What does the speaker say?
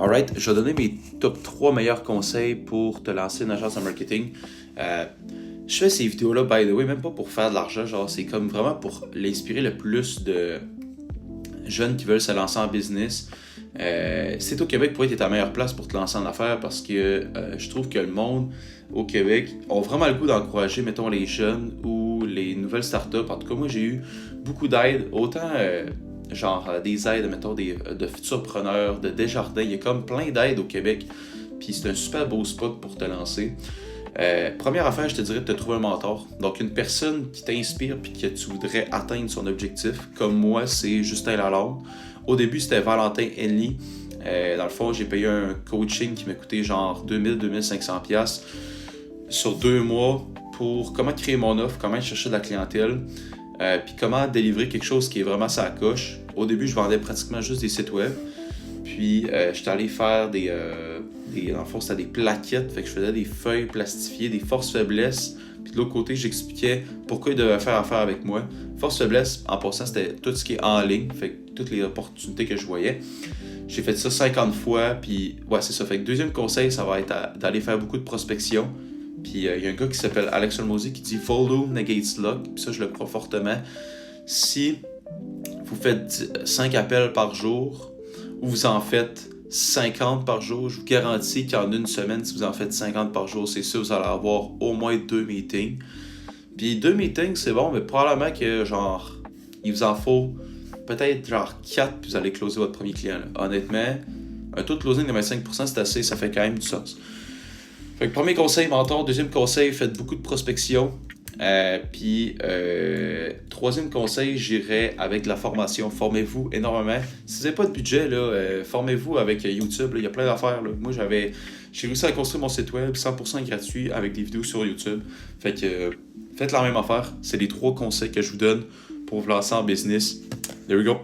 Alright, je vais donner mes top 3 meilleurs conseils pour te lancer une agence en marketing. Je fais ces vidéos-là, by the way, même pas pour faire de l'argent, genre c'est comme vraiment pour l'inspirer le plus de jeunes qui veulent se lancer en business. C'est au Québec pour être ta meilleure place pour te lancer en affaires parce que je trouve que le monde au Québec a vraiment le goût d'encourager, mettons, les jeunes ou les nouvelles startups. En tout cas, moi, j'ai eu beaucoup d'aide, autant des aides, mettons, de futurs preneurs, de Desjardins. Il y a comme plein d'aides au Québec. Puis c'est un super beau spot pour te lancer. Première affaire, je te dirais de te trouver un mentor. Donc, une personne qui t'inspire puis que tu voudrais atteindre son objectif. Comme moi, c'est Justin Lalonde. Au début, c'était Valentin Henley. Dans le fond, j'ai payé un coaching qui m'a coûté genre 2000-2500$ sur 2 mois pour comment créer mon offre, comment chercher de la clientèle, puis comment délivrer quelque chose qui est vraiment sa coche. Au début, je vendais pratiquement juste des sites web. Puis, j'étais allé faire dans le fond, c'était des plaquettes. Fait que je faisais des feuilles plastifiées, des forces-faiblesses. Puis de l'autre côté, j'expliquais pourquoi ils devaient faire affaire avec moi. Force-faiblesse, en passant, c'était tout ce qui est en ligne. Fait que toutes les opportunités que je voyais. J'ai fait ça 50 fois. Puis, ouais, c'est ça. Fait que deuxième conseil, ça va être d'aller faire beaucoup de prospection. Puis, il y a un gars qui s'appelle Alex Hormozy qui dit « Volume negates luck ». Puis ça, je le crois fortement. Si vous faites 5 appels par jour ou vous en faites 50 par jour, je vous garantis qu'en une semaine, si vous en faites 50 par jour, c'est sûr, vous allez avoir au moins 2 meetings. Puis 2 meetings, c'est bon, mais probablement que genre, il vous en faut peut-être genre 4 puis vous allez closer votre premier client. Là. Honnêtement, un taux de closing de 25%, c'est assez, ça fait quand même du sens. Fait que premier conseil, mentor. Deuxième conseil, faites beaucoup de prospection. Troisième conseil, j'irai avec la formation. Formez-vous énormément. Si vous n'avez pas de budget, là, formez-vous avec YouTube. Il y a plein d'affaires. Là. Moi, j'ai réussi à construire mon site web 100% gratuit avec des vidéos sur YouTube. Fait que faites la même affaire. C'est les 3 conseils que je vous donne pour vous lancer en business. There we go.